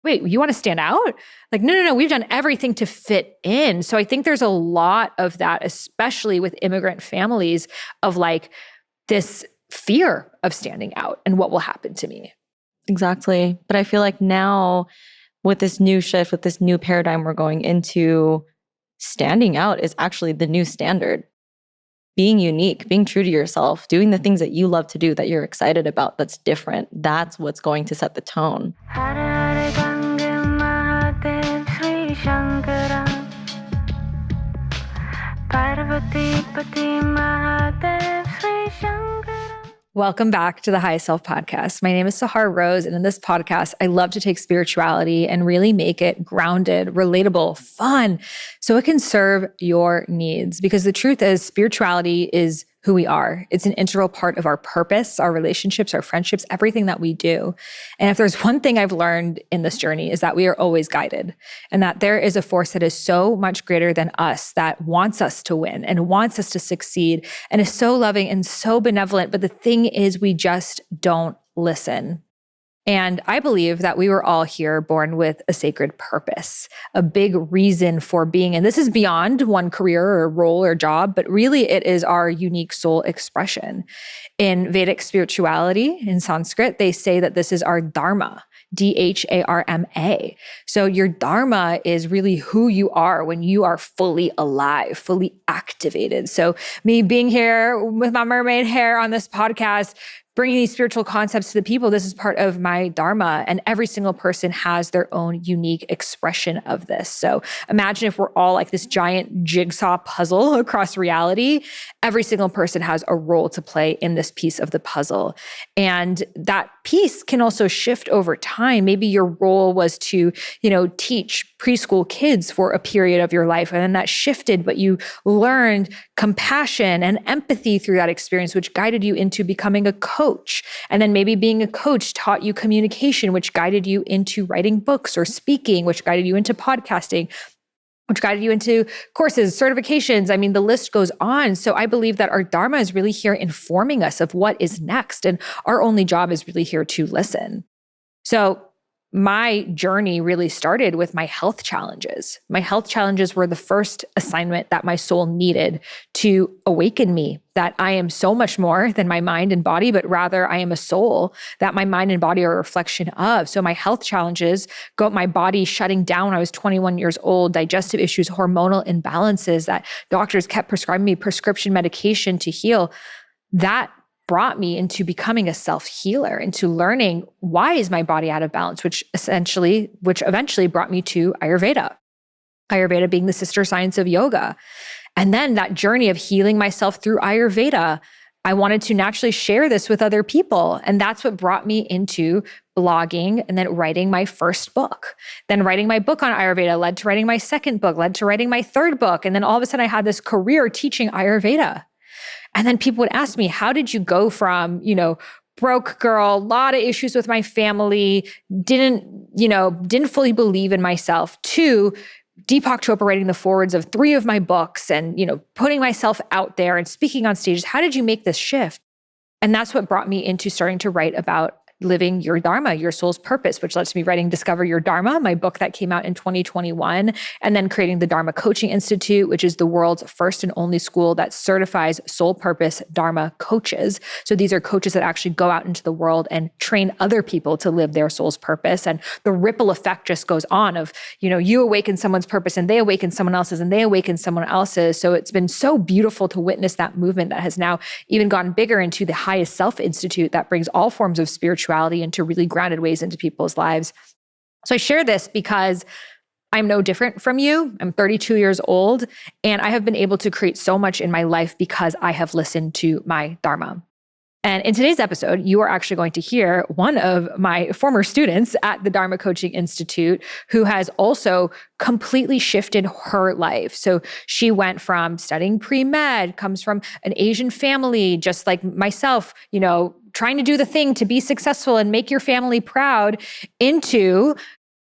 wait, you want to stand out? Like, no, we've done everything to fit in. So I think there's a lot of that, especially with immigrant families, of like this fear of standing out and what will happen to me. Exactly. But I feel like now with this new shift, with this new paradigm we're going into, standing out is actually the new standard. Being unique, being true to yourself, doing the things that you love to do, that you're excited about, that's different. That's what's going to set the tone. Welcome back to the High Self Podcast. My name is Sahara Rose, and in this podcast, I love to take spirituality and really make it grounded, relatable, fun, so it can serve your needs. Because the truth is, spirituality is who we are. It's an integral part of our purpose, our relationships, our friendships, everything that we do. And if there's one thing I've learned in this journey, is that we are always guided, and that there is a force that is so much greater than us, that wants us to win and wants us to succeed, and is so loving and so benevolent. But the thing is, we just don't listen. And I believe that we were all here born with a sacred purpose, a big reason for being. And this is beyond one career or role or job, but really it is our unique soul expression. In Vedic spirituality, in Sanskrit, they say that this is our Dharma, Dharma. So your Dharma is really who you are when you are fully alive, fully activated. So me being here with my mermaid hair on this podcast, bringing these spiritual concepts to the people, this is part of my Dharma. And every single person has their own unique expression of this. So imagine if we're all like this giant jigsaw puzzle across reality. Every single person has a role to play in this piece of the puzzle. And that piece can also shift over time. Maybe your role was to, teach preschool kids for a period of your life, and then that shifted, but you learned compassion and empathy through that experience, which guided you into becoming a coach. And then maybe being a coach taught you communication, which guided you into writing books or speaking, which guided you into podcasting, which guided you into courses, certifications. I mean, the list goes on. So I believe that our Dharma is really here informing us of what is next. And our only job is really here to listen. So my journey really started with my health challenges. My health challenges were the first assignment that my soul needed to awaken me, that I am so much more than my mind and body, but rather I am a soul that my mind and body are a reflection of. So my health challenges got my body shutting down when I was 21 years old, digestive issues, hormonal imbalances that doctors kept prescribing me prescription medication to heal. That brought me into becoming a self-healer, into learning why is my body out of balance, which eventually brought me to Ayurveda. Ayurveda being the sister science of yoga. And then that journey of healing myself through Ayurveda, I wanted to naturally share this with other people. And that's what brought me into blogging and then writing my first book. Then writing my book on Ayurveda led to writing my second book, led to writing my third book. And then all of a sudden I had this career teaching Ayurveda. And then people would ask me, how did you go from, broke girl, a lot of issues with my family, didn't fully believe in myself, to Deepak Chopra writing the forwards of 3 of my books and, putting myself out there and speaking on stages. How did you make this shift? And that's what brought me into starting to write about living your Dharma, your soul's purpose, which led to me writing Discover Your Dharma, my book that came out in 2021, and then creating the Dharma Coaching Institute, which is the world's first and only school that certifies soul purpose Dharma coaches. So these are coaches that actually go out into the world and train other people to live their soul's purpose. And the ripple effect just goes on of, you awaken someone's purpose and they awaken someone else's and they awaken someone else's. So it's been so beautiful to witness that movement that has now even gotten bigger into the Highest Self Institute that brings all forms of spirituality into really grounded ways into people's lives. So I share this because I'm no different from you. I'm 32 years old, and I have been able to create so much in my life because I have listened to my Dharma. And in today's episode, you are actually going to hear one of my former students at the Dharma Coaching Institute who has also completely shifted her life. So she went from studying pre-med, comes from an Asian family, just like myself, trying to do the thing to be successful and make your family proud, into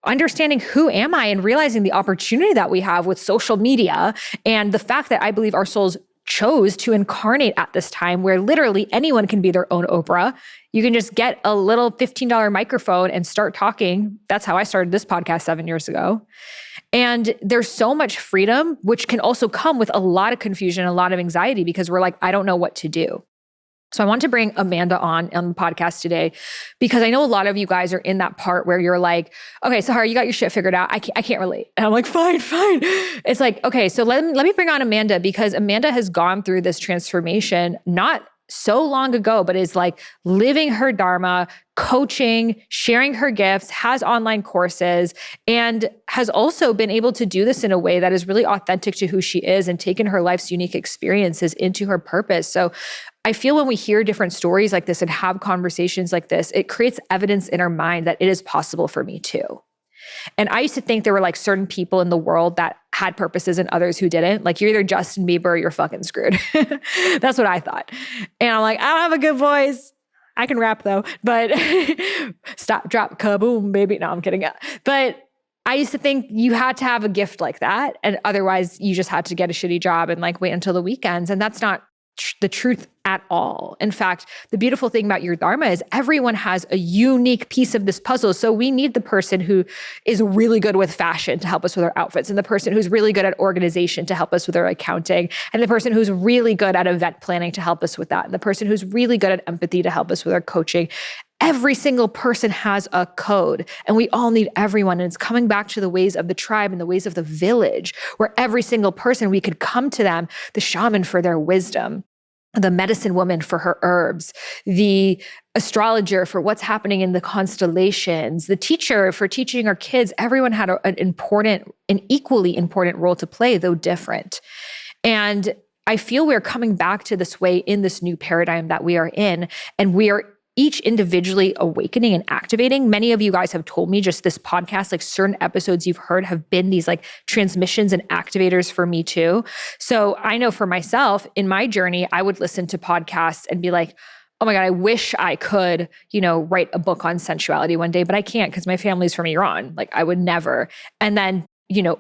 understanding who am I and realizing the opportunity that we have with social media and the fact that I believe our souls chose to incarnate at this time where literally anyone can be their own Oprah. You can just get a little $15 microphone and start talking. That's how I started this podcast 7 years ago. And there's so much freedom, which can also come with a lot of confusion, a lot of anxiety, because we're like, I don't know what to do. So I want to bring Amanda on the podcast today, because I know a lot of you guys are in that part where you're like, okay, Sahara, you got your shit figured out. I can't relate. And I'm like, fine. It's like, okay, so let me bring on Amanda, because Amanda has gone through this transformation, not so long ago, but is like living her Dharma, coaching, sharing her gifts, has online courses, and has also been able to do this in a way that is really authentic to who she is and taken her life's unique experiences into her purpose. So I feel when we hear different stories like this and have conversations like this, it creates evidence in our mind that it is possible for me too. And I used to think there were like certain people in the world that had purposes and others who didn't. Like, you're either Justin Bieber or you're fucking screwed. That's what I thought. And I'm like, I don't have a good voice. I can rap though, but stop, drop, kaboom, baby. No, I'm kidding. But I used to think you had to have a gift like that. And otherwise you just had to get a shitty job and like wait until the weekends. And that's not the truth at all. In fact, the beautiful thing about your Dharma is everyone has a unique piece of this puzzle. So we need the person who is really good with fashion to help us with our outfits, and the person who's really good at organization to help us with our accounting, and the person who's really good at event planning to help us with that, and the person who's really good at empathy to help us with our coaching. Every single person has a code, and we all need everyone. And it's coming back to the ways of the tribe and the ways of the village, where every single person, we could come to them, the shaman for their wisdom, the medicine woman for her herbs, the astrologer for what's happening in the constellations, the teacher for teaching our kids. Everyone had an equally important role to play, though different. And I feel we're coming back to this way in this new paradigm that we are in, and we are each individually awakening and activating. Many of you guys have told me just this podcast, like certain episodes you've heard have been these like transmissions and activators for me too. So I know for myself in my journey, I would listen to podcasts and be like, oh my God, I wish I could, write a book on sensuality one day, but I can't because my family's from Iran. Like, I would never. And then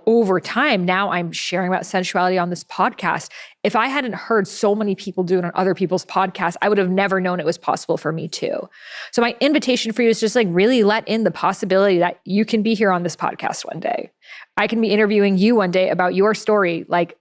over time, now I'm sharing about sensuality on this podcast. If I hadn't heard so many people do it on other people's podcasts, I would have never known it was possible for me too. So my invitation for you is just like really let in the possibility that you can be here on this podcast one day. I can be interviewing you one day about your story. Like,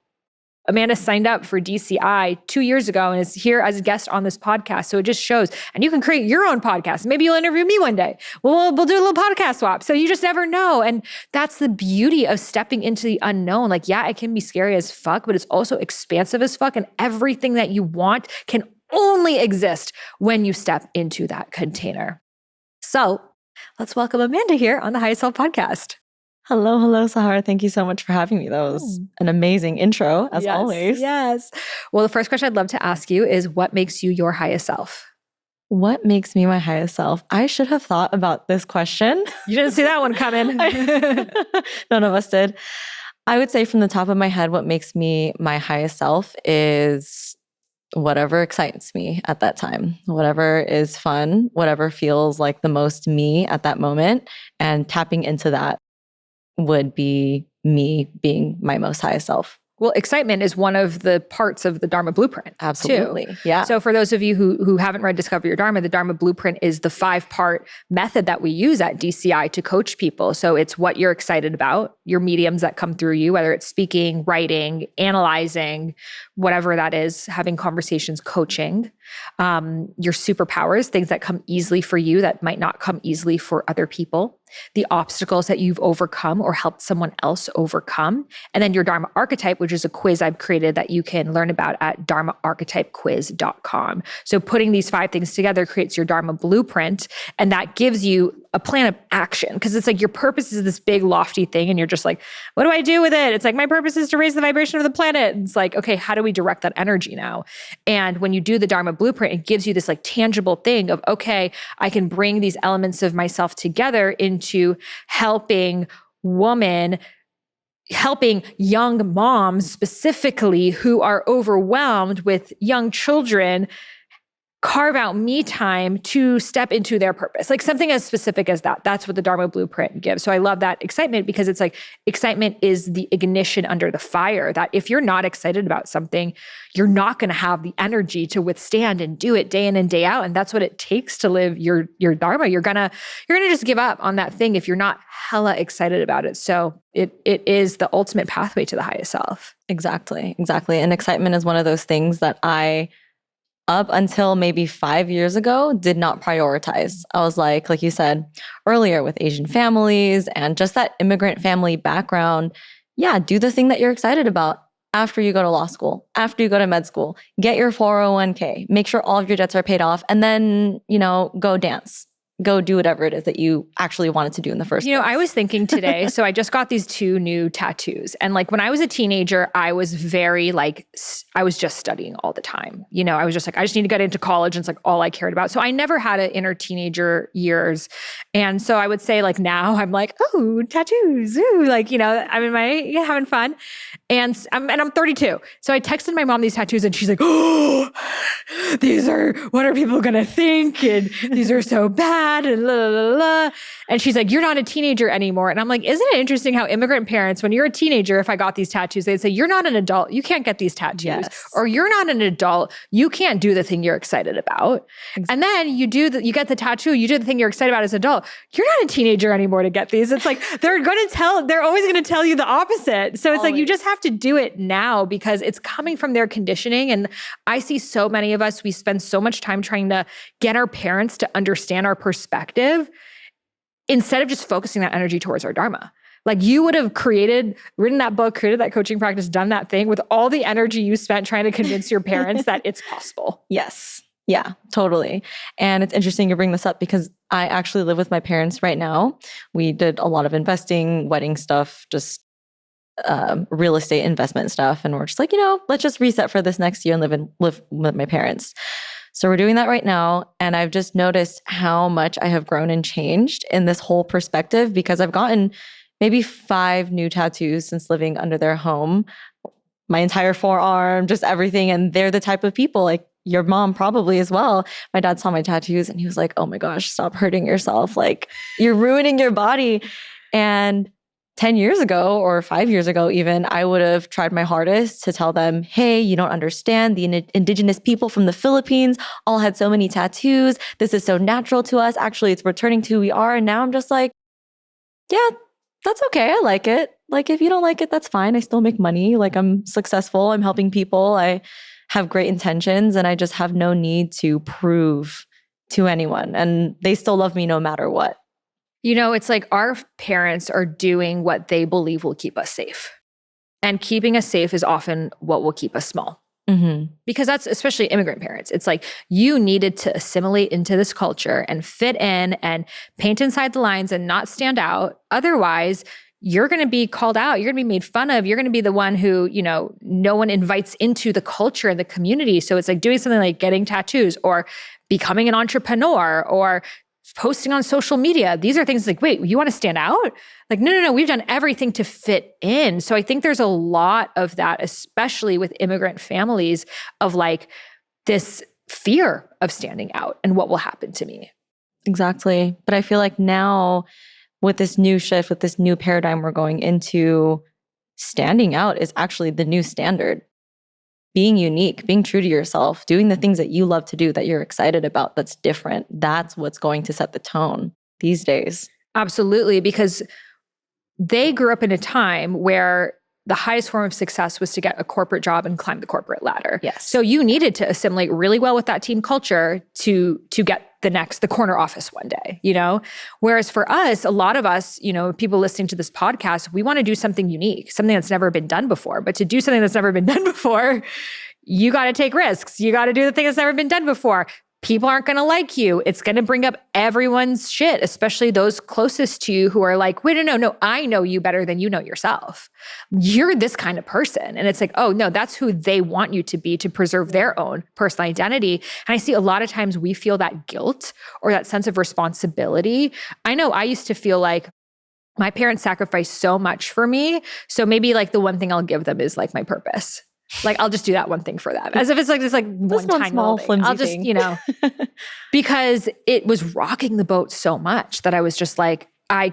Amanda signed up for DCI 2 years ago and is here as a guest on this podcast. So it just shows. And you can create your own podcast. Maybe you'll interview me one day. We'll do a little podcast swap. So you just never know. And that's the beauty of stepping into the unknown. Like, yeah, it can be scary as fuck, but it's also expansive as fuck. And everything that you want can only exist when you step into that container. So let's welcome Amanda here on the High Self Podcast. Hello, Sahara. Thank you so much for having me. That was an amazing intro, as always. Yes. Well, the first question I'd love to ask you is, what makes you your highest self? What makes me my highest self? I should have thought about this question. You didn't see that one coming. None of us did. I would say from the top of my head, what makes me my highest self is whatever excites me at that time, whatever is fun, whatever feels like the most me at that moment, and tapping into that would be me being my most highest self. Well, excitement is one of the parts of the Dharma Blueprint. Absolutely. Too. Yeah. So for those of you who haven't read Discover Your Dharma, the Dharma Blueprint is the 5-part method that we use at DCI to coach people. So it's what you're excited about, your mediums that come through you, whether it's speaking, writing, analyzing, whatever that is, having conversations, coaching, your superpowers, things that come easily for you that might not come easily for other people, the obstacles that you've overcome or helped someone else overcome, and then your Dharma archetype, which is a quiz I've created that you can learn about at dharmaarchetypequiz.com. So putting these 5 things together creates your Dharma Blueprint, and that gives you a plan of action, because it's like your purpose is this big lofty thing and you're just like, what do I do with it? It's like, my purpose is to raise the vibration of the planet. And it's like, okay, how do we direct that energy now? And when you do the Dharma Blueprint, it gives you this like tangible thing of, okay, I can bring these elements of myself together into helping young moms specifically who are overwhelmed with young children carve out me time to step into their purpose. Like something as specific as that. That's what the Dharma Blueprint gives. So I love that excitement because it's like excitement is the ignition under the fire, that if you're not excited about something, you're not going to have the energy to withstand and do it day in and day out. And that's what it takes to live your Dharma. You're gonna just give up on that thing if you're not hella excited about it. So it is the ultimate pathway to the highest self. Exactly. And excitement is one of those things that I, up until maybe 5 years ago, did not prioritize. I was like you said earlier, with Asian families and just that immigrant family background, yeah, do the thing that you're excited about after you go to law school, after you go to med school, get your 401k, make sure all of your debts are paid off, and then, go dance. Go do whatever it is that you actually wanted to do in the first place. I was thinking today, so I just got these 2 new tattoos. And like when I was a teenager, I was very I was just studying all the time. I was just like, I just need to get into college. And it's like all I cared about. So I never had an inner teenager years. And so I would say like now I'm like, oh, tattoos. Ooh. I'm having fun. And I'm 32. So I texted my mom these tattoos and she's like, oh, what are people going to think? And these are so bad. And la, la, la, la. And she's like, you're not a teenager anymore. And I'm like, isn't it interesting how immigrant parents, when you're a teenager, if I got these tattoos, they'd say, you're not an adult. You can't get these tattoos. Yes. Or you're not an adult. You can't do the thing you're excited about. Exactly. And then you get the tattoo, you do the thing you're excited about as an adult. You're not a teenager anymore to get these. It's like, they're always going to tell you the opposite. So it's like, you just have to do it now because it's coming from their conditioning. And I see so many of us, we spend so much time trying to get our parents to understand our perspective instead of just focusing that energy towards our Dharma. Like you would have written that book, created that coaching practice, done that thing with all the energy you spent trying to convince your parents that it's possible. Yes. Yeah, totally. And it's interesting you bring this up because I actually live with my parents right now. We did a lot of investing, wedding stuff, just real estate investment stuff. And we're just like, let's just reset for this next year and live with my parents. So we're doing that right now. And I've just noticed how much I have grown and changed in this whole perspective because I've gotten maybe 5 new tattoos since living under their home, my entire forearm, just everything. And they're the type of people, like your mom probably as well. My dad saw my tattoos and he was like, oh my gosh, stop hurting yourself. Like you're ruining your body. And 10 years ago or 5 years ago even, I would have tried my hardest to tell them, hey, you don't understand. The indigenous people from the Philippines all had so many tattoos. This is so natural to us. Actually, it's returning to who we are. And now I'm just like, yeah, that's okay. I like it. Like, if you don't like it, that's fine. I still make money. Like, I'm successful. I'm helping people. I have great intentions and I just have no need to prove to anyone. And they still love me no matter what. It's like our parents are doing what they believe will keep us safe. And keeping us safe is often what will keep us small. Mm-hmm. Because that's especially immigrant parents. It's like you needed to assimilate into this culture and fit in and paint inside the lines and not stand out. Otherwise, you're going to be called out. You're going to be made fun of. You're going to be the one who, no one invites into the culture and the community. So it's like doing something like getting tattoos or becoming an entrepreneur or posting on social media. These are things like, wait, you want to stand out? Like, no, we've done everything to fit in. So I think there's a lot of that, especially with immigrant families, of like this fear of standing out and what will happen to me. Exactly. But I feel like now with this new shift, with this new paradigm we're going into, standing out is actually the new standard. Being unique, being true to yourself, doing the things that you love to do, that you're excited about, that's different. That's what's going to set the tone these days. Absolutely, because they grew up in a time where the highest form of success was to get a corporate job and climb the corporate ladder. Yes. So you needed to assimilate really well with that team culture to get the corner office one day, Whereas for us, a lot of us, people listening to this podcast, we want to do something unique, something that's never been done before. But to do something that's never been done before, you got to take risks. You got to do the thing that's never been done before. People aren't going to like you. It's going to bring up everyone's shit, especially those closest to you who are like, wait, no, I know you better than you know yourself. You're this kind of person. And it's like, oh no, that's who they want you to be to preserve their own personal identity. And I see a lot of times we feel that guilt or that sense of responsibility. I know I used to feel like my parents sacrificed so much for me. So maybe like the one thing I'll give them is like my purpose. Like, I'll just do that one thing for them. As if it's like this, like one tiny small, little thing. I'll just, thing. because it was rocking the boat so much that I was just like, I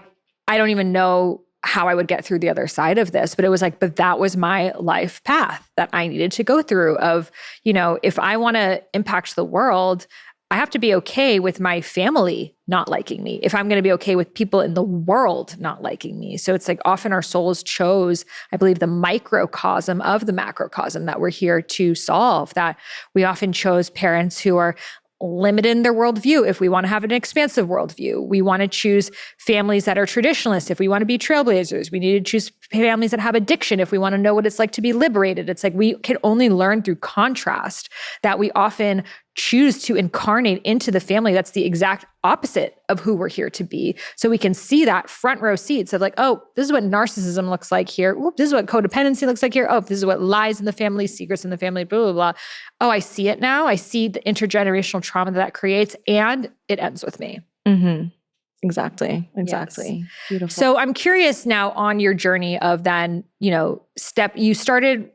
don't even know how I would get through the other side of this. But it was like, but that was my life path that I needed to go through of, if I want to impact the world, I have to be okay with my family not liking me, if I'm going to be okay with people in the world not liking me. So it's like often our souls chose, I believe, the microcosm of the macrocosm that we're here to solve, that we often chose parents who are limited in their worldview if we want to have an expansive worldview. We want to choose families that are traditionalists if we want to be trailblazers. We need to choose families that have addiction if we want to know what it's like to be liberated. It's like we can only learn through contrast, that we often choose to incarnate into the family that's the exact opposite of who we're here to be. So we can see that front row seats of like, oh, this is what narcissism looks like here. Ooh, this is what codependency looks like here. Oh, this is what lies in the family, secrets in the family, blah, blah, blah. Oh, I see it now. I see the intergenerational trauma that creates, and it ends with me. Mm-hmm. Exactly. Yes. Beautiful. So I'm curious now on your journey of then, you started,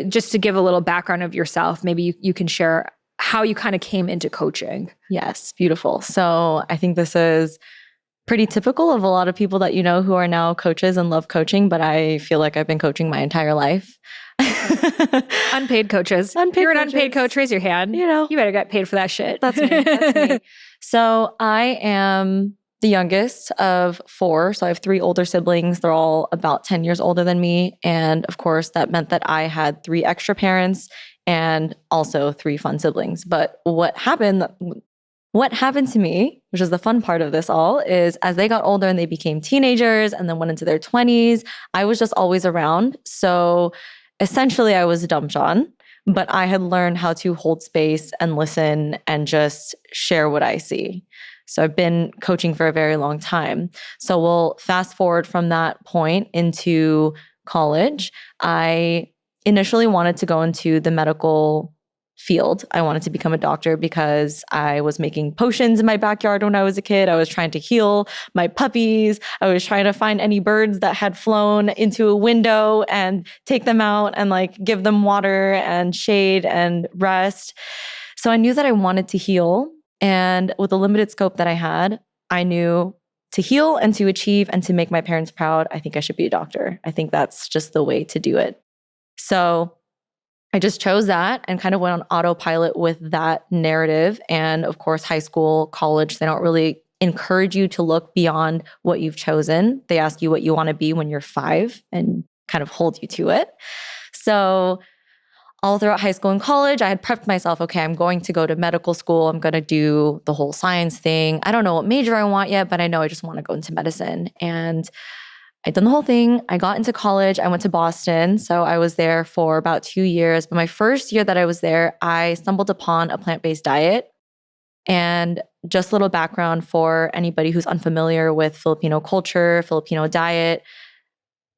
just to give a little background of yourself, maybe you can share how you kind of came into coaching. Yes, beautiful. So I think this is pretty typical of a lot of people that who are now coaches and love coaching, but I feel like I've been coaching my entire life. Unpaid coaches. You're an unpaid coach, raise your hand. You better get paid for that shit. That's me. So I am the youngest of 4. So I have 3 older siblings. They're all about 10 years older than me. And of course, that meant that I had 3 extra parents and also 3 fun siblings. But what happened to me, which is the fun part of this all, is as they got older and they became teenagers and then went into their 20s, I was just always around. So essentially I was a dumb John, but I had learned how to hold space and listen and just share what I see. So I've been coaching for a very long time. So we'll fast forward from that point into college. I initially wanted to go into the medical field. I wanted to become a doctor because I was making potions in my backyard when I was a kid. I was trying to heal my puppies. I was trying to find any birds that had flown into a window and take them out and give them water and shade and rest. So I knew that I wanted to heal. And with the limited scope that I had, I knew to heal and to achieve and to make my parents proud, I think I should be a doctor. I think that's just the way to do it. So I just chose that and kind of went on autopilot with that narrative. And of course, high school, college, they don't really encourage you to look beyond what you've chosen. They ask you what you want to be when you're 5 and kind of hold you to it. So all throughout high school and college, I had prepped myself, okay, I'm going to go to medical school. I'm going to do the whole science thing. I don't know what major I want yet, but I know I just want to go into medicine. And I'd done the whole thing. I got into college. I went to Boston. So I was there for about 2 years. But my first year that I was there, I stumbled upon a plant-based diet. And just a little background for anybody who's unfamiliar with Filipino culture, Filipino diet.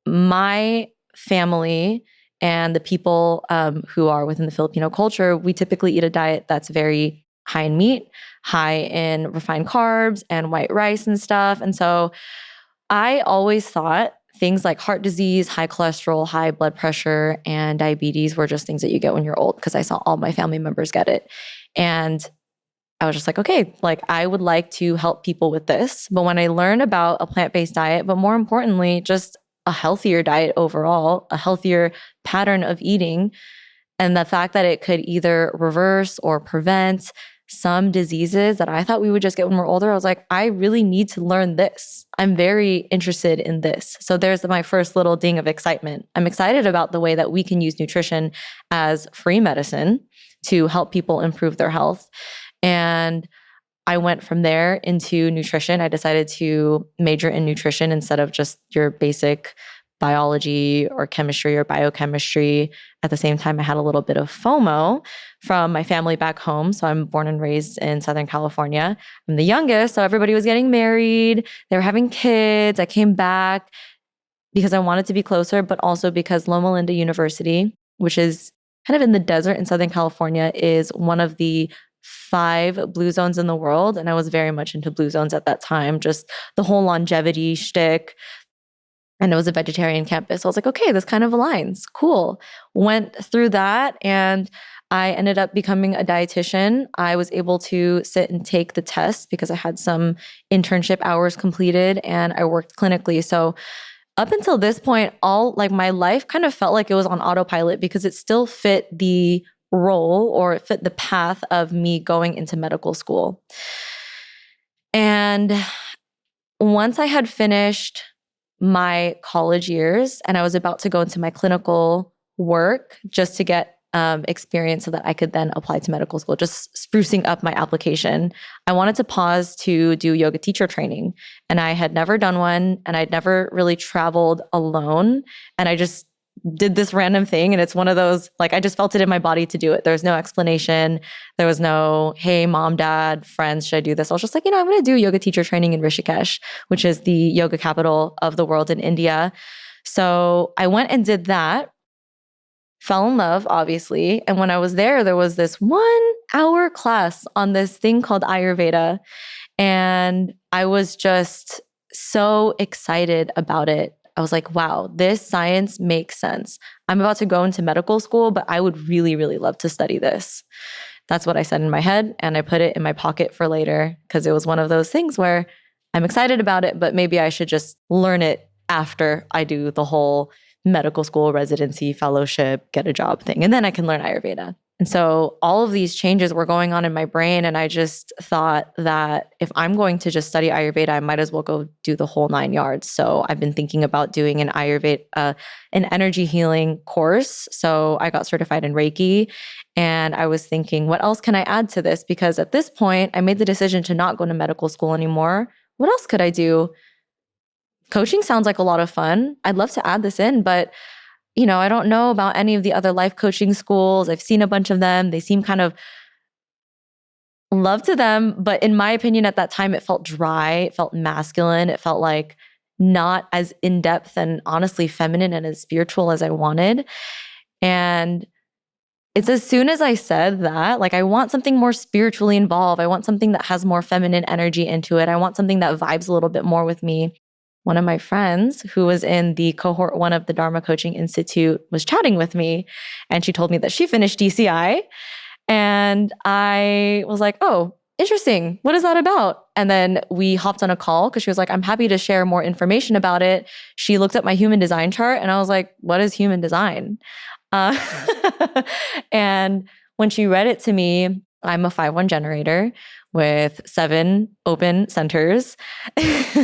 My family and the people who are within the Filipino culture, we typically eat a diet that's very high in meat, high in refined carbs and white rice and stuff. And so I always thought things like heart disease, high cholesterol, high blood pressure, and diabetes were just things that you get when you're old, because I saw all my family members get it. And I was just like, okay, I would like to help people with this. But when I learned about a plant-based diet, but more importantly, just a healthier diet overall, a healthier pattern of eating, and the fact that it could either reverse or prevent some diseases that I thought we would just get when we're older, I was like, I really need to learn this. I'm very interested in this. So there's my first little ding of excitement. I'm excited about the way that we can use nutrition as free medicine to help people improve their health. And I went from there into nutrition. I decided to major in nutrition instead of just your basic biology or chemistry or biochemistry. At the same time, I had a little bit of FOMO from my family back home. So I'm born and raised in Southern California. I'm the youngest, so everybody was getting married. They were having kids. I came back because I wanted to be closer, but also because Loma Linda University, which is kind of in the desert in Southern California, is one of the 5 blue zones in the world. And I was very much into blue zones at that time, just the whole longevity shtick, And it was a vegetarian campus. So I was like, okay, this kind of aligns. Cool. Went through that and I ended up becoming a dietitian. I was able to sit and take the test because I had some internship hours completed and I worked clinically. So up until this point, all like my life kind of felt like it was on autopilot because it still fit the role or it fit the path of me going into medical school. And once I had finished my college years and I was about to go into my clinical work just to get experience so that I could then apply to medical school, just sprucing up my application. I wanted to pause to do yoga teacher training. And I had never done one and I'd never really traveled alone. And I just did this random thing. And it's one of those, like, I just felt it in my body to do it. There was no explanation. There was no, hey, mom, dad, friends, should I do this? I was just like, I'm going to do yoga teacher training in Rishikesh, which is the yoga capital of the world in India. So I went and did that. Fell in love, obviously. And when I was there was this 1-hour class on this thing called Ayurveda. And I was just so excited about it. I was like, wow, this science makes sense. I'm about to go into medical school, but I would really, really love to study this. That's what I said in my head. And I put it in my pocket for later because it was one of those things where I'm excited about it, but maybe I should just learn it after I do the whole medical school, residency, fellowship, get a job thing. And then I can learn Ayurveda. And so all of these changes were going on in my brain. And I just thought that if I'm going to just study Ayurveda, I might as well go do the whole 9 yards. So I've been thinking about doing an Ayurveda, an energy healing course. So I got certified in Reiki. And I was thinking, what else can I add to this? Because at this point, I made the decision to not go to medical school anymore. What else could I do? Coaching sounds like a lot of fun. I'd love to add this in, but I don't know about any of the other life coaching schools. I've seen a bunch of them. They seem kind of love to them, but in my opinion at that time, it felt dry. It felt masculine. It felt like not as in-depth and honestly feminine and as spiritual as I wanted. And it's as soon as I said that, like, I want something more spiritually involved. I want something that has more feminine energy into it. I want something that vibes a little bit more with me. One of my friends who was in the cohort 1 of the Dharma Coaching Institute was chatting with me, and she told me that she finished DCI. And I was like, oh, interesting. What is that about? And then we hopped on a call because she was like, I'm happy to share more information about it. She looked at my human design chart and I was like, what is human design? And when she read it to me, I'm a 5-1 generator with 7 open centers.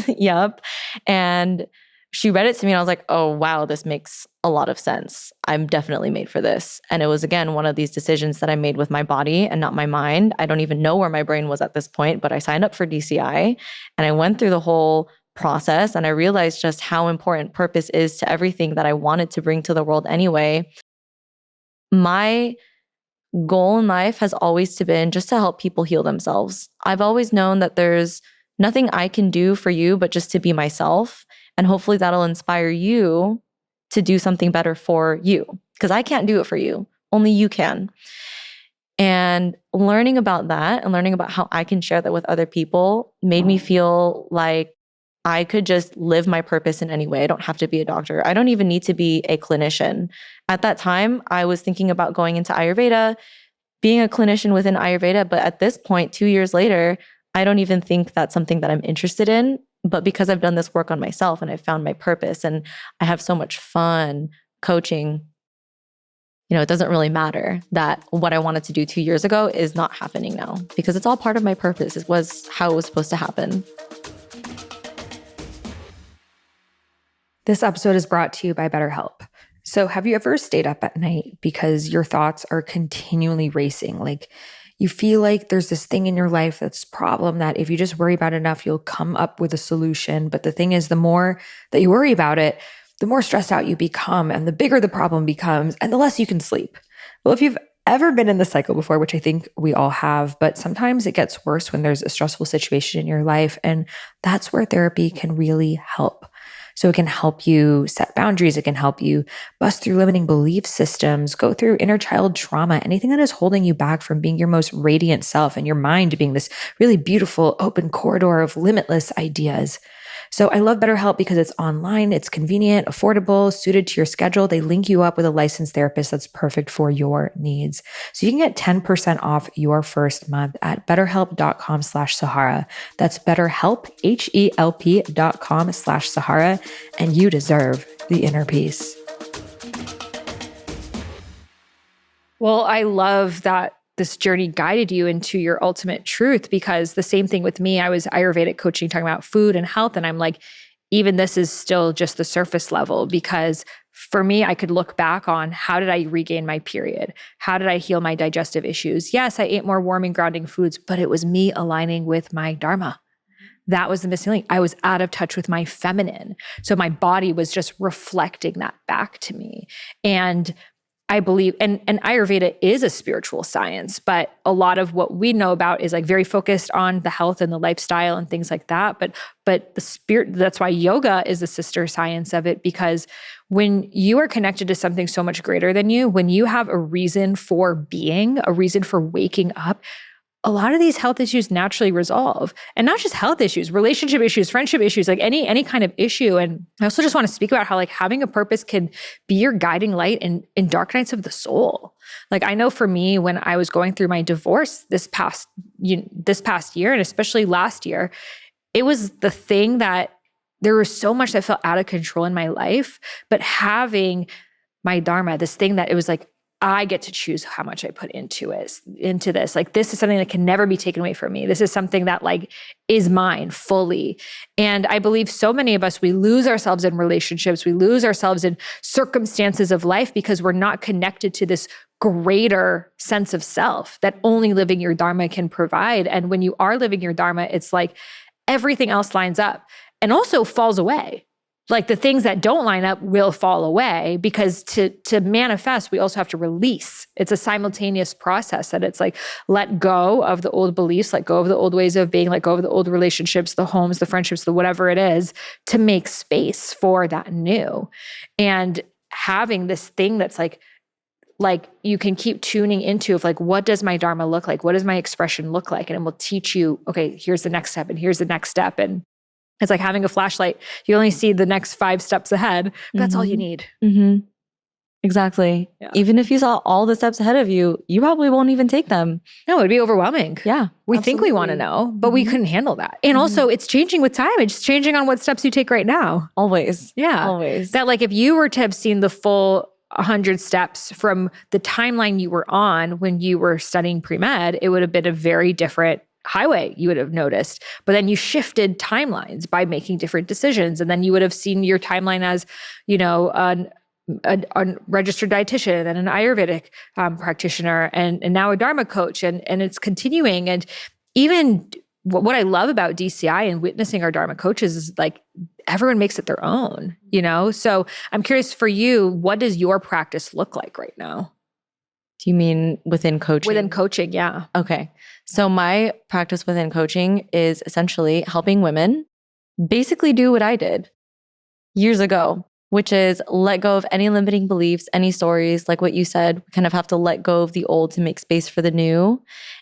Yep. And she read it to me and I was like, oh, wow, this makes a lot of sense. I'm definitely made for this. And it was, again, one of these decisions that I made with my body and not my mind. I don't even know where my brain was at this point, but I signed up for DCI and I went through the whole process and I realized just how important purpose is to everything that I wanted to bring to the world anyway. My goal in life has always been just to help people heal themselves. I've always known that there's nothing I can do for you but just to be myself. And hopefully that'll inspire you to do something better for you. Because I can't do it for you. Only you can. And learning about that and learning about how I can share that with other people made me feel like I could just live my purpose in any way. I don't have to be a doctor. I don't even need to be a clinician. At that time, I was thinking about going into Ayurveda, being a clinician within Ayurveda. But at this point, 2 years later, I don't even think that's something that I'm interested in. But because I've done this work on myself and I've found my purpose and I have so much fun coaching, it doesn't really matter that what I wanted to do 2 years ago is not happening now because it's all part of my purpose. It was how it was supposed to happen. This episode is brought to you by BetterHelp. So have you ever stayed up at night because your thoughts are continually racing? Like you feel like there's this thing in your life that's a problem that if you just worry about it enough, you'll come up with a solution. But the thing is, the more that you worry about it, the more stressed out you become and the bigger the problem becomes and the less you can sleep. Well, if you've ever been in this cycle before, which I think we all have, but sometimes it gets worse when there's a stressful situation in your life. And that's where therapy can really help. So it can help you set boundaries. It can help you bust through limiting belief systems, go through inner child trauma, anything that is holding you back from being your most radiant self and your mind being this really beautiful open corridor of limitless ideas. So I love BetterHelp because it's online, it's convenient, affordable, suited to your schedule. They link you up with a licensed therapist that's perfect for your needs. So you can get 10% off your first month at betterhelp.com/Sahara. That's BetterHelp, HELP.com/Sahara. And you deserve the inner peace. Well, I love that this journey guided you into your ultimate truth, because the same thing with me, I was Ayurvedic coaching, talking about food and health. And I'm like, even this is still just the surface level, because for me, I could look back on how did I regain my period? How did I heal my digestive issues? Yes, I ate more warming, grounding foods, but it was me aligning with my Dharma. That was the missing link. I was out of touch with my feminine. So my body was just reflecting that back to me. And I believe, and Ayurveda is a spiritual science, but a lot of what we know about is like very focused on the health and the lifestyle and things like that. But the spirit, that's why yoga is the sister science of it, because when you are connected to something so much greater than you, when you have a reason for being, a reason for waking up, a lot of these health issues naturally resolve. And not just health issues, relationship issues, friendship issues, like any kind of issue. And I also just want to speak about how like having a purpose can be your guiding light in dark nights of the soul. Like I know for me, when I was going through my divorce this past year, and especially last year, it was the thing that there was so much that felt out of control in my life, but having my Dharma, this thing that it was like, I get to choose how much I put into this. Like, this is something that can never be taken away from me. This is something that like is mine fully. And I believe so many of us, we lose ourselves in relationships. We lose ourselves in circumstances of life because we're not connected to this greater sense of self that only living your Dharma can provide. And when you are living your Dharma, it's like everything else lines up and also falls away. Like the things that don't line up will fall away, because to manifest, we also have to release. It's a simultaneous process that it's like, let go of the old beliefs, let go of the old ways of being, let go of the old relationships, the homes, the friendships, the whatever it is, to make space for that new. And having this thing that's like you can keep tuning into of like, what does my Dharma look like? What does my expression look like? And it will teach you, okay, here's the next step and here's the next step. And it's like having a flashlight. You only see the next 5 steps ahead, but that's all you need. Mm-hmm. Exactly. Yeah. Even if you saw all the steps ahead of you, you probably won't even take them. No, it'd be overwhelming. Yeah. We think we want to know, but we couldn't handle that. And also it's changing with time. It's changing on what steps you take right now. Always. Yeah. Always. That like if you were to have seen the full 100 steps from the timeline you were on when you were studying pre-med, it would have been a very different highway, you would have noticed. But then you shifted timelines by making different decisions. And then you would have seen your timeline as, you know, a registered dietitian and an Ayurvedic practitioner and now a Dharma coach. And it's continuing. And even what I love about DCI and witnessing our Dharma coaches is like everyone makes it their own, you know? So I'm curious for you, what does your practice look like right now? Do you mean within coaching? Within coaching, yeah. Okay. So my practice within coaching is essentially helping women basically do what I did years ago, which is let go of any limiting beliefs, any stories, like what you said. We kind of have to let go of the old to make space for the new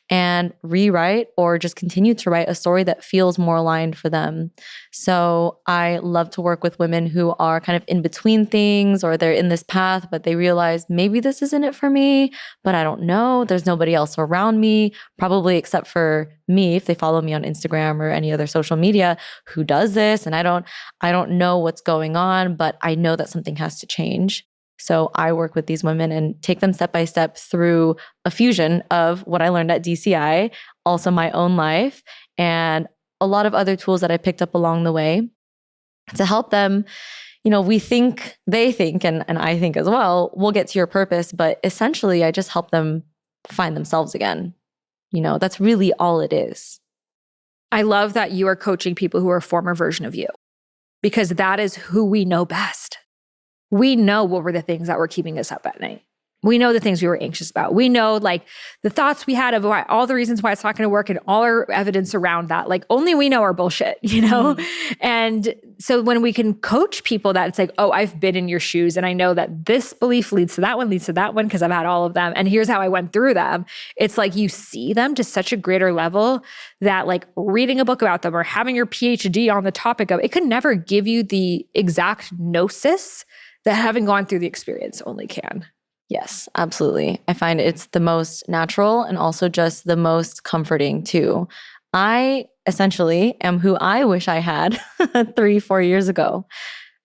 and rewrite or just continue to write a story that feels more aligned for them. So I love to work with women who are kind of in between things, or they're in this path, but they realize maybe this isn't it for me, but I don't know. There's nobody else around me, probably except for me, if they follow me on Instagram or any other social media, who does this. And I don't know what's going on, but I know that something has to change. So I work with these women and take them step by step through a fusion of what I learned at DCI, also my own life, and a lot of other tools that I picked up along the way to help them. You know, they think, and I think as well, we'll get to your purpose, but essentially I just help them find themselves again. You know, that's really all it is. I love that you are coaching people who are a former version of you, because that is who we know best. We know what were the things that were keeping us up at night. We know the things we were anxious about. We know like the thoughts we had of why, all the reasons why it's not going to work and all our evidence around that. Like only we know our bullshit, you know? And so when we can coach people that it's like, oh, I've been in your shoes and I know that this belief leads to that one because I've had all of them. And here's how I went through them. It's like you see them to such a greater level that like reading a book about them or having your PhD on the topic of it could never give you the exact gnosis that having gone through the experience only can. Yes, absolutely. I find it's the most natural and also just the most comforting too. I essentially am who I wish I had 3-4 years ago.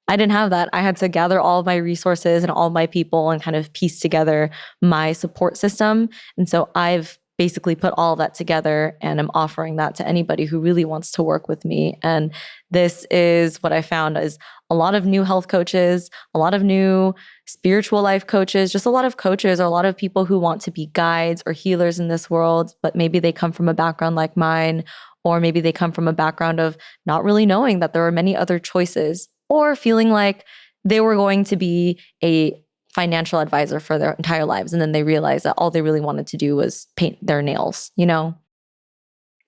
I didn't have that. I had to gather all of my resources and all of my people and kind of piece together my support system. And so I've basically put all of that together and I'm offering that to anybody who really wants to work with me. And this is what I found is a lot of new health coaches, a lot of new spiritual life coaches, just a lot of coaches or a lot of people who want to be guides or healers in this world, but maybe they come from a background like mine, or maybe they come from a background of not really knowing that there are many other choices, or feeling like they were going to be a financial advisor for their entire lives. And then they realized that all they really wanted to do was paint their nails, you know?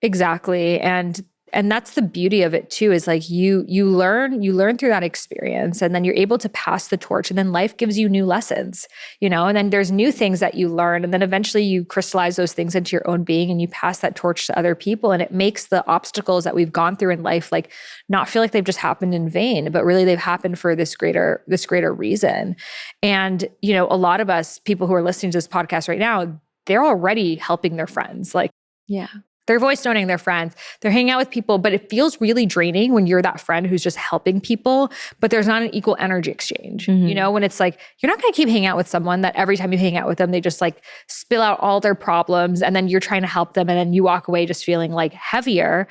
Exactly. And that's the beauty of it too, is like you learn through that experience and then you're able to pass the torch and then life gives you new lessons, you know, and then there's new things that you learn and then eventually you crystallize those things into your own being and you pass that torch to other people. And it makes the obstacles that we've gone through in life, like not feel like they've just happened in vain, but really they've happened for this greater reason. And, you know, a lot of us, people who are listening to this podcast right now, they're already helping their friends. Like, yeah. They're voice noting their friends. They're hanging out with people, but it feels really draining when you're that friend who's just helping people, but there's not an equal energy exchange. You know, when it's like, you're not going to keep hanging out with someone that every time you hang out with them, they just like spill out all their problems and then you're trying to help them and then you walk away just feeling like heavier.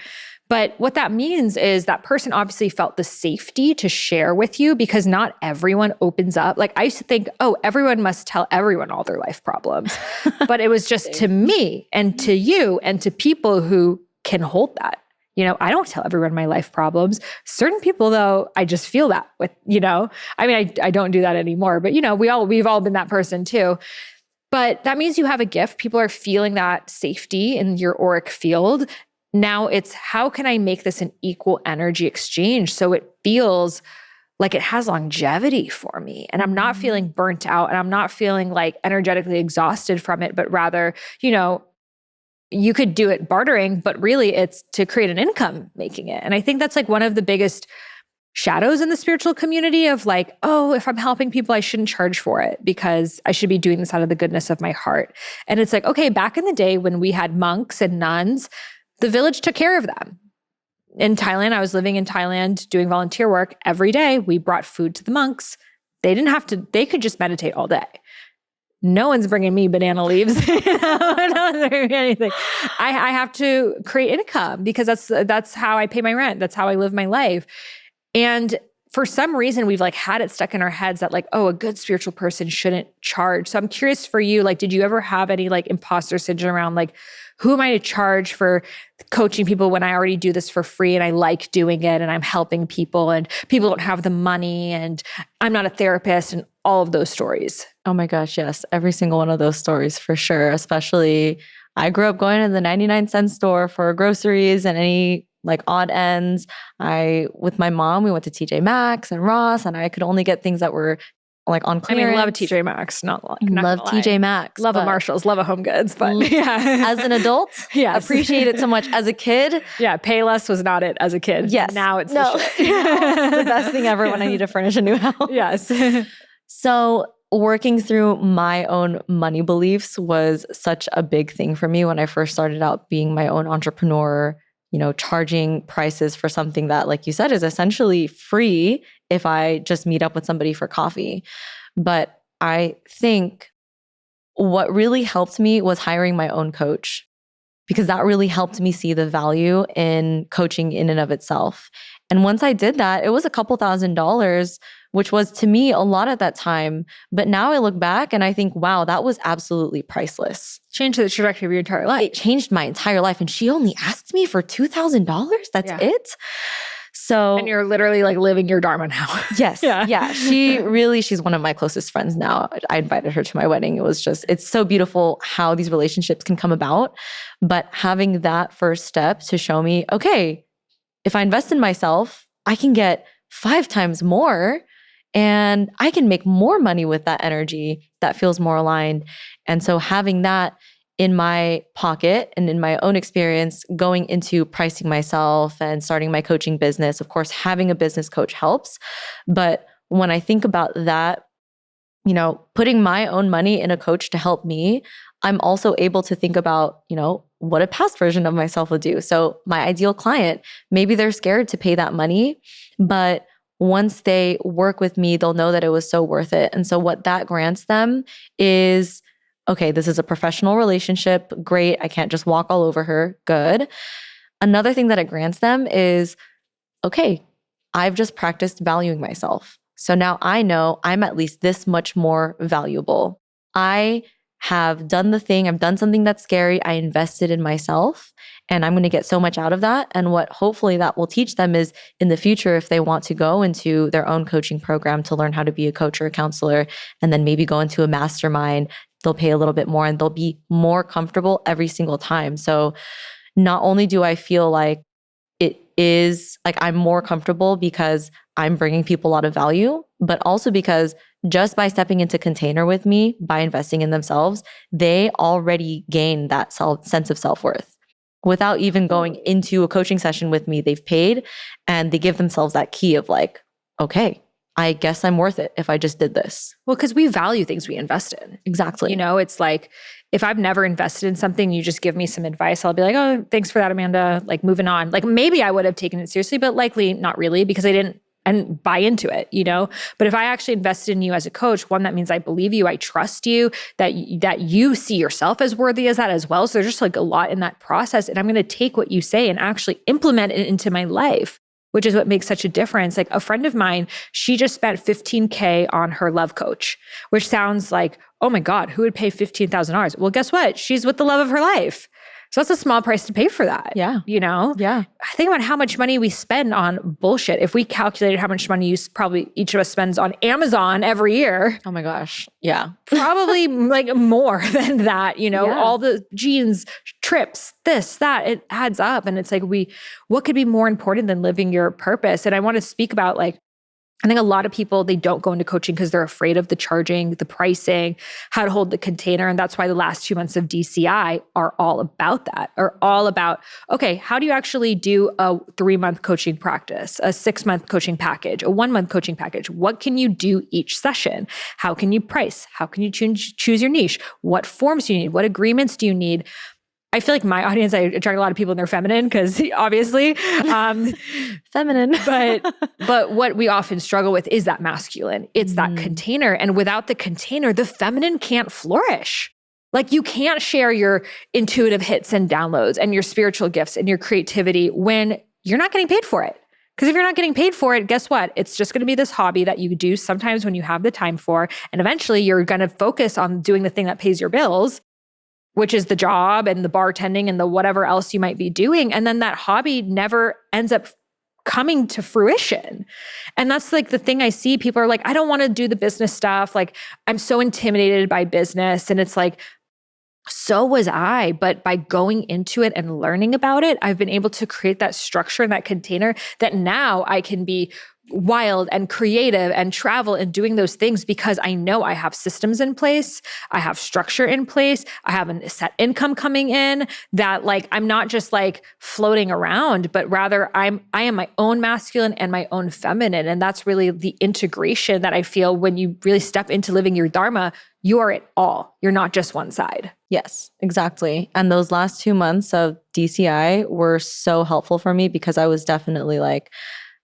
But what that means is that person obviously felt the safety to share with you because not everyone opens up. Like I used to think, oh, everyone must tell everyone all their life problems. But it was just to me and to you and to people who can hold that. You know, I don't tell everyone my life problems. Certain people though, I just feel that with, you know, I mean, I don't do that anymore, but you know, we've all been that person too. But that means you have a gift. People are feeling that safety in your auric field. Now it's how can I make this an equal energy exchange so it feels like it has longevity for me and I'm not feeling burnt out and I'm not feeling like energetically exhausted from it, but rather, you know, you could do it bartering, but really it's to create an income making it. And I think that's like one of the biggest shadows in the spiritual community of like, oh, if I'm helping people, I shouldn't charge for it because I should be doing this out of the goodness of my heart. And it's like, okay, back in the day when we had monks and nuns, the village took care of them. In Thailand, I was living in Thailand doing volunteer work every day. We brought food to the monks. They didn't have to, they could just meditate all day. No one's bringing me banana leaves. No one's bringing me anything. I have to create income because that's how I pay my rent. That's how I live my life. And for some reason, we've like had it stuck in our heads that like, oh, a good spiritual person shouldn't charge. So I'm curious for you, like, did you ever have any like imposter syndrome around like, who am I to charge for coaching people when I already do this for free and I like doing it and I'm helping people and people don't have the money and I'm not a therapist and all of those stories? Oh my gosh, yes. Every single one of those stories for sure. Especially I grew up going to the 99-cent store for groceries and any like odd ends. With my mom, we went to TJ Maxx and Ross and I could only get things that were like on clearance. I mean, love TJ Maxx, not love TJ Maxx. Love a Marshalls, love a Home Goods, but yeah. As an adult, yes. Appreciate it so much. As a kid, yeah, Payless was not it as a kid. Yes. Now it's no. the shit. It's the best thing ever when I need to furnish a new house. Yes. So working through my own money beliefs was such a big thing for me when I first started out being my own entrepreneur, you know, charging prices for something that, like you said, is essentially free if I just meet up with somebody for coffee. But I think what really helped me was hiring my own coach, because that really helped me see the value in coaching in and of itself. And once I did that, it was a couple $1,000s, which was to me a lot at that time. But now I look back and I think, wow, that was absolutely priceless. Changed the trajectory of your entire life. It changed my entire life. And she only asked me for $2,000. That's it. So, And you're literally like living your Dharma now. yes. Yeah. She's one of my closest friends now. I invited her to my wedding. It's so beautiful how these relationships can come about. But having that first step to show me, okay, if I invest in myself, I can get 5 times more and I can make more money with that energy that feels more aligned. And so having that in my pocket and in my own experience going into pricing myself and starting my coaching business, of course, having a business coach helps. But when I think about that, putting my own money in a coach to help me, I'm also able to think about, what a past version of myself would do. So my ideal client, maybe they're scared to pay that money, but once they work with me, they'll know that it was so worth it. And so what that grants them is, okay, this is a professional relationship. Great. I can't just walk all over her. Good. Another thing that it grants them is, okay, I've just practiced valuing myself. So now I know I'm at least this much more valuable. I have done the thing. I've done something that's scary. I invested in myself and I'm going to get so much out of that. And what hopefully that will teach them is in the future, if they want to go into their own coaching program to learn how to be a coach or a counselor, and then maybe go into a mastermind, they'll pay a little bit more and they'll be more comfortable every single time. So not only do I feel like it is like I'm more comfortable because I'm bringing people a lot of value, but also because just by stepping into container with me, by investing in themselves, they already gain that sense of self-worth. Without even going into a coaching session with me, they've paid and they give themselves that key of like, okay, I guess I'm worth it if I just did this. Well, because we value things we invest in. Exactly. It's like, if I've never invested in something, you just give me some advice, I'll be like, oh, thanks for that, Amanda. Like moving on. Like maybe I would have taken it seriously, but likely not really because I didn't buy into it, But if I actually invested in you as a coach, one, that means I believe you, I trust you, that you see yourself as worthy as that as well. So there's just like a lot in that process. And I'm going to take what you say and actually implement it into my life, which is what makes such a difference. Like a friend of mine, she just spent $15,000 on her love coach, which sounds like, oh my God, who would pay $15,000? Well, guess what? She's with the love of her life. So that's a small price to pay for that. Yeah. Yeah. Think about how much money we spend on bullshit. If we calculated how much money probably each of us spends on Amazon every year. Oh my gosh. Yeah. Probably like more than that, all the jeans, trips, this, that, it adds up. And it's like, what could be more important than living your purpose? And I want to speak about I think a lot of people, they don't go into coaching because they're afraid of the charging, the pricing, how to hold the container. And that's why the last 2 months of DCI are all about that, are all about, okay, how do you actually do a 3-month coaching practice, a 6-month coaching package, a 1-month coaching package? What can you do each session? How can you price? How can you choose your niche? What forms do you need? What agreements do you need? I feel like my audience, I attract a lot of people and they're feminine because obviously, feminine. but what we often struggle with is that masculine. It's that container. And without the container, the feminine can't flourish. Like you can't share your intuitive hits and downloads and your spiritual gifts and your creativity when you're not getting paid for it. Because if you're not getting paid for it, guess what? It's just going to be this hobby that you do sometimes when you have the time for. And eventually you're going to focus on doing the thing that pays your bills, which is the job and the bartending and the whatever else you might be doing. And then that hobby never ends up coming to fruition. And that's like the thing I see. People are like, I don't want to do the business stuff. Like I'm so intimidated by business. And it's like, so was I. But by going into it and learning about it, I've been able to create that structure and that container that now I can be wild and creative and travel and doing those things because I know I have systems in place. I have structure in place. I have a set income coming in that like, I'm not just like floating around, but rather I am my own masculine and my own feminine. And that's really the integration that I feel when you really step into living your Dharma, you are it all. You're not just one side. Yes, exactly. And those last 2 months of DCI were so helpful for me because I was definitely like,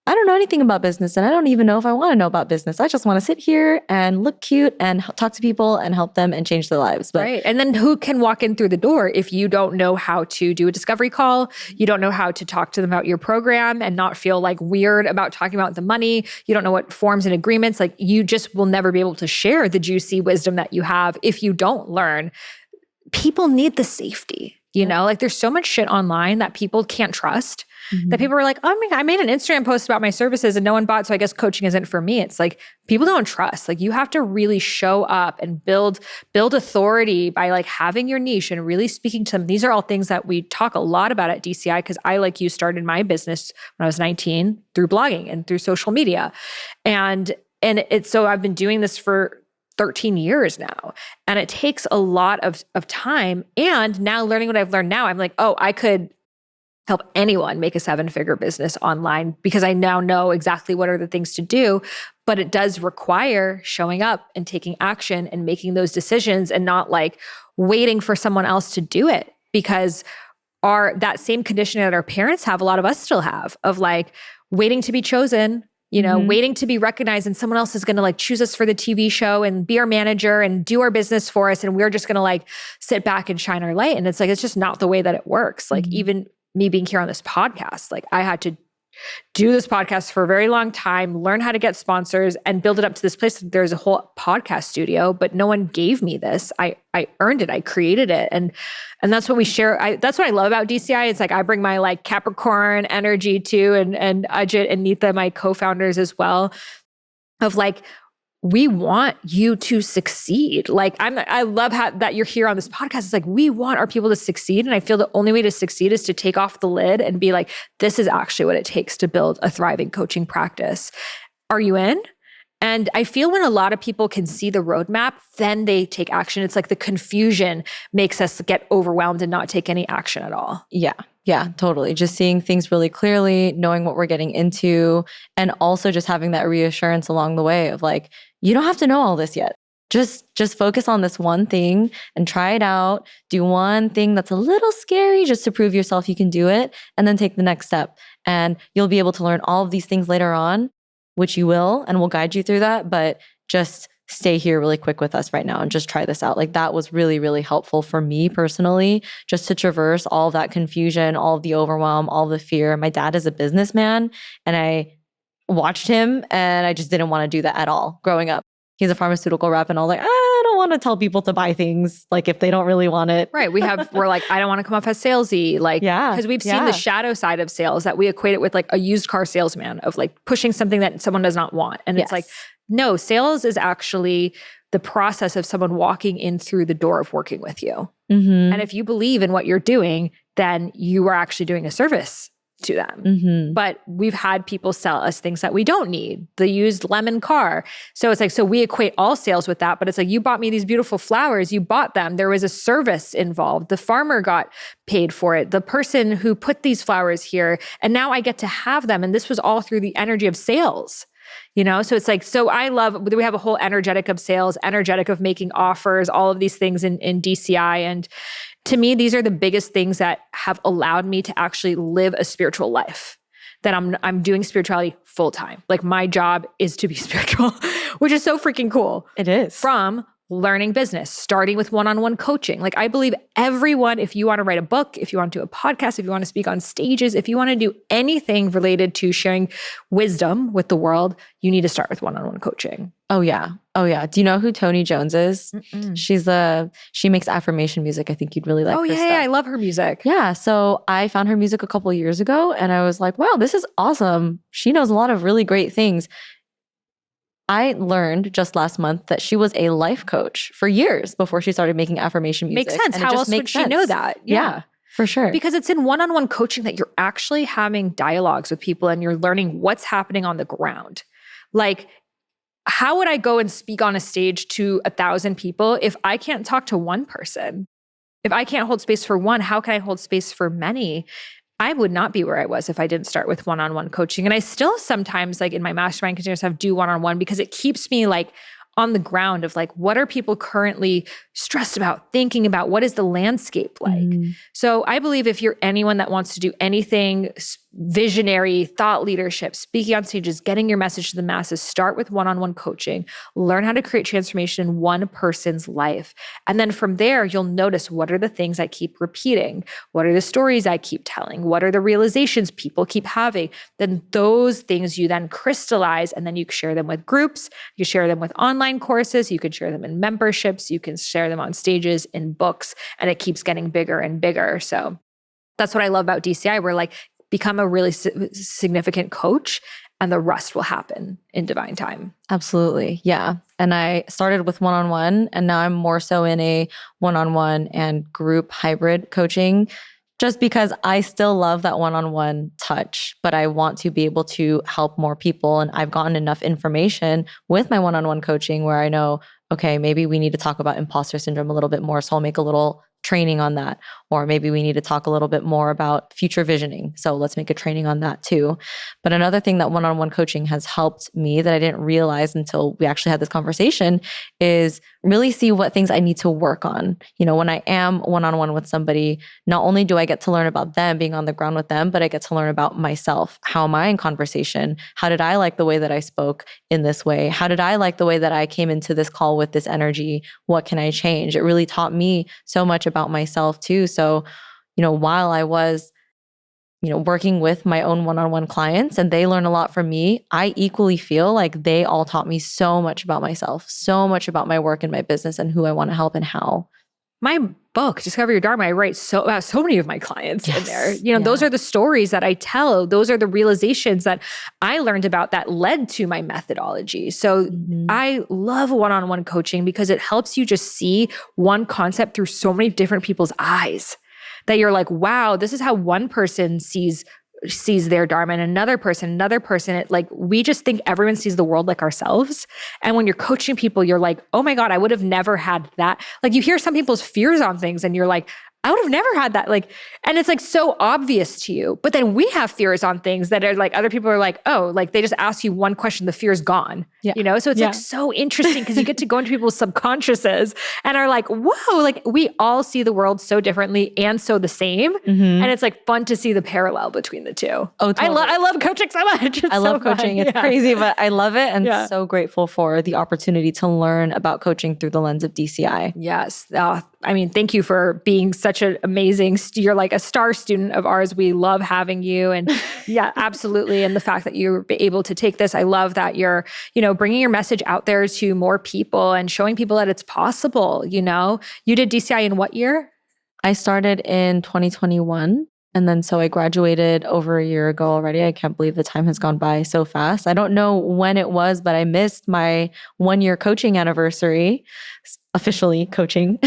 I don't know anything about business and I don't even know if I want to know about business. I just want to sit here and look cute and talk to people and help them and change their lives. But right. And then who can walk in through the door if you don't know how to do a discovery call? You don't know how to talk to them about your program and not feel like weird about talking about the money. You don't know what forms and agreements, like you just will never be able to share the juicy wisdom that you have if you don't learn. People need the safety, like there's so much shit online that people can't trust. that people were like, oh my God, I made an Instagram post about my services and no one bought, so I guess coaching isn't for me. It's like, people don't trust. Like, you have to really show up and build authority by like having your niche and really speaking to them. These are all things that we talk a lot about at DCI, because I, like you, started my business when I was 19 through blogging and through social media. And it's, so I've been doing this for 13 years now. And it takes a lot of time. And now learning what I've learned now, I'm like, oh, I could help anyone make a 7-figure business online, because I now know exactly what are the things to do. But it does require showing up and taking action and making those decisions, and not like waiting for someone else to do it, because that same conditioning that our parents have, a lot of us still have, of like waiting to be chosen, waiting to be recognized, and someone else is going to like choose us for the TV show and be our manager and do our business for us. And we're just going to like sit back and shine our light. And it's like, it's just not the way that it works. Like, even me being here on this podcast, like, I had to do this podcast for a very long time, learn how to get sponsors, and build it up to this place that there's a whole podcast studio, but no one gave me this. I earned it. I created it. And that's what we share. That's what I love about DCI. It's like, I bring my like Capricorn energy too, and Ajit and Neetha, my co-founders as well, of like, we want you to succeed. Like, I love that you're here on this podcast. It's like, we want our people to succeed. And I feel the only way to succeed is to take off the lid and be like, this is actually what it takes to build a thriving coaching practice. Are you in? And I feel when a lot of people can see the roadmap, then they take action. It's like the confusion makes us get overwhelmed and not take any action at all. Yeah, totally. Just seeing things really clearly, knowing what we're getting into, and also just having that reassurance along the way of like, you don't have to know all this yet. Just focus on this one thing and try it out. Do one thing that's a little scary just to prove yourself you can do it, and then take the next step. And you'll be able to learn all of these things later on, which you will, and we'll guide you through that. But just stay here really quick with us right now and just try this out. Like, that was really, really helpful for me personally, just to traverse all of that confusion, all of the overwhelm, all of the fear. My dad is a businessman, and I watched him, and I just didn't want to do that at all growing up. He's a pharmaceutical rep, and I was like, I don't want to tell people to buy things like if they don't really want it. Right. We're like, I don't want to come off as salesy. Like, because we've seen the shadow side of sales, that we equate it with like a used car salesman, of like pushing something that someone does not want. And it's like, no, sales is actually the process of someone walking in through the door of working with you. And if you believe in what you're doing, then you are actually doing a service to them. But we've had people sell us things that we don't need, the used lemon car. So it's like, so we equate all sales with that, but it's like, you bought me these beautiful flowers, you bought them. There was a service involved. The farmer got paid for it. The person who put these flowers here, and now I get to have them. And this was all through the energy of sales. So it's like, so I love, we have a whole energetic of sales, energetic of making offers, all of these things in DCI. And to me, these are the biggest things that have allowed me to actually live a spiritual life, that I'm doing spirituality full time. Like, my job is to be spiritual, which is so freaking cool. It is. From learning business, starting with one-on-one coaching. Like, I believe everyone, if you want to write a book, if you want to do a podcast, if you want to speak on stages, if you want to do anything related to sharing wisdom with the world, you need to start with one-on-one coaching. Oh yeah. Do you know who Tony Jones is? She makes affirmation music. I think you'd really like her stuff. I love her music. Yeah. So I found her music a couple of years ago, and I was like, wow, this is awesome. She knows a lot of really great things. I learned just last month that she was a life coach for years before she started making affirmation music. Makes sense. How else would she know that? Yeah, for sure. Because it's in one-on-one coaching that you're actually having dialogues with people, and you're learning what's happening on the ground. Like, how would I go and speak on a stage to 1,000 people if I can't talk to one person? If I can't hold space for one, how can I hold space for many? I would not be where I was if I didn't start with one-on-one coaching. And I still sometimes, like in my mastermind, continuously do one-on-one, because it keeps me like on the ground of like, what are people currently stressed about, thinking about? What is the landscape like? So I believe if you're anyone that wants to do anything visionary, thought leadership, speaking on stages, getting your message to the masses, start with one-on-one coaching, learn how to create transformation in one person's life. And then from there, you'll notice, what are the things I keep repeating? What are the stories I keep telling? What are the realizations people keep having? Then those things you then crystallize, and then you share them with groups, you share them with online courses, you can share them in memberships, you can share them on stages, in books, and it keeps getting bigger and bigger. So that's what I love about DCI. We're like, become a really significant coach, and the rest will happen in divine time. Absolutely. Yeah. And I started with one-on-one, and now I'm more so in a one-on-one and group hybrid coaching, just because I still love that one-on-one touch, but I want to be able to help more people. And I've gotten enough information with my one-on-one coaching where I know, okay, maybe we need to talk about imposter syndrome a little bit more. So I'll make a little training on that. Or maybe we need to talk a little bit more about future visioning. So let's make a training on that too. But another thing that one-on-one coaching has helped me that I didn't realize until we actually had this conversation is really see what things I need to work on. You know, when I am one-on-one with somebody, not only do I get to learn about them, being on the ground with them, but I get to learn about myself. How am I in conversation? How did I like the way that I spoke in this way? How did I like the way that I came into this call with this energy? What can I change? It really taught me so much about myself too. So, you know, while I was, you know, working with my own one-on-one clients and they learn a lot from me, I equally feel like they all taught me so much about myself, so much about my work and my business and who I want to help and how. My book, Discover Your Dharma, I write about so many of my clients in there. You know, those are the stories that I tell. Those are the realizations that I learned about that led to my methodology. So I love one-on-one coaching because it helps you just see one concept through so many different people's eyes that you're like, wow, this is how one person sees their dharma, and another person, we just think everyone sees the world like ourselves. And when you're coaching people, you're like, oh my God, I would have never had that. Like you hear some people's fears on things and you're like, I would have never had that. Like, and it's like so obvious to you. But then we have fears on things that are like, other people are like, oh, like they just ask you one question, the fear's gone. You know? So it's like so interesting because you get to go into people's subconsciouses and are like, whoa, like we all see the world so differently and so the same. And it's like fun to see the parallel between the two. Oh, totally. I love coaching so much. I love coaching. It's crazy, but I love it. And so grateful for the opportunity to learn about coaching through the lens of DCI. Yes. I mean, thank you for being such an amazing, you're like a star student of ours. We love having you. And yeah, absolutely. And the fact that you're able to take this, I love that you're, you know, bringing your message out there to more people and showing people that it's possible. You know, you did DCI in what year? I started in 2021. And then so I graduated over a year ago already. I can't believe the time has gone by so fast. I don't know when it was, but I missed my 1-year coaching anniversary, officially coaching.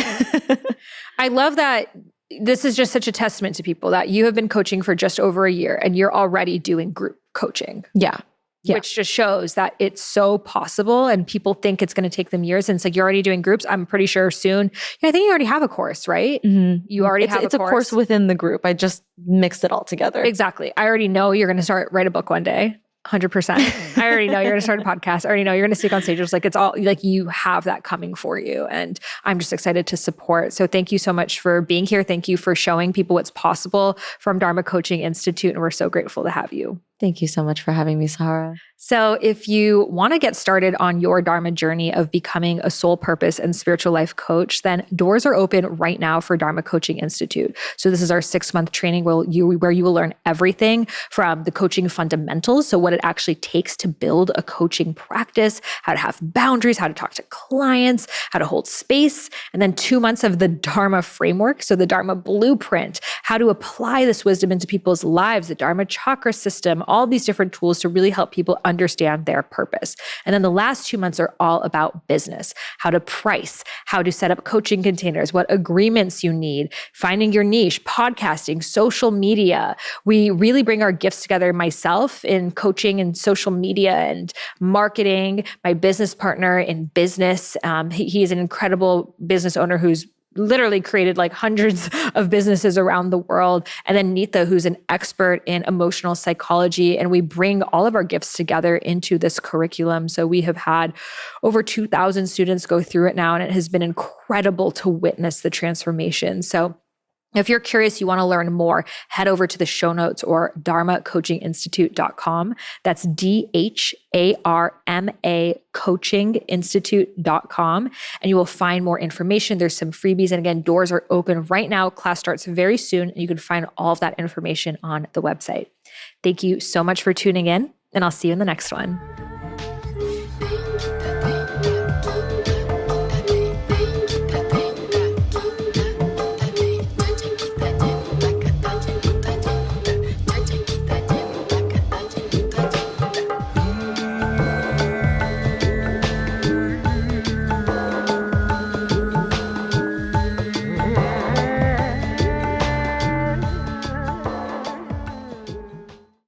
I love that this is just such a testament to people that you have been coaching for just over a year and you're already doing group coaching. Yeah. Which just shows that it's so possible and people think it's going to take them years. And it's like, you're already doing groups. I'm pretty sure soon. Yeah, I think you already have a course, right? You already have a course. It's a course within the group. I just mixed it all together. Exactly. I already know you're going to write a book one day. 100%. I already know you're going to start a podcast. I already know you're going to speak on stages. Like it's all like you have that coming for you. And I'm just excited to support. So thank you so much for being here. Thank you for showing people what's possible from Dharma Coaching Institute. And we're so grateful to have you. Thank you so much for having me, Sahara. So if you want to get started on your Dharma journey of becoming a soul purpose and spiritual life coach, then doors are open right now for Dharma Coaching Institute. So this is our 6-month training where you will learn everything from the coaching fundamentals. So what it actually takes to build a coaching practice, how to have boundaries, how to talk to clients, how to hold space, and then 2 months of the Dharma framework. So the Dharma Blueprint, how to apply this wisdom into people's lives, the Dharma chakra system, all these different tools to really help people understand their purpose. And then the last 2 months are all about business, how to price, how to set up coaching containers, what agreements you need, finding your niche, podcasting, social media. We really bring our gifts together, myself in coaching and social media and marketing, my business partner in business. He is an incredible business owner who's literally created like hundreds of businesses around the world. And then Neetha, who's an expert in emotional psychology. And we bring all of our gifts together into this curriculum. So we have had over 2,000 students go through it now, and it has been incredible to witness the transformation. So if you're curious, you want to learn more, head over to the show notes or dharmacoachinginstitute.com. That's DHARMA coachinginstitute.com. And you will find more information. There's some freebies. And again, doors are open right now. Class starts very soon. And you can find all of that information on the website. Thank you so much for tuning in, and I'll see you in the next one.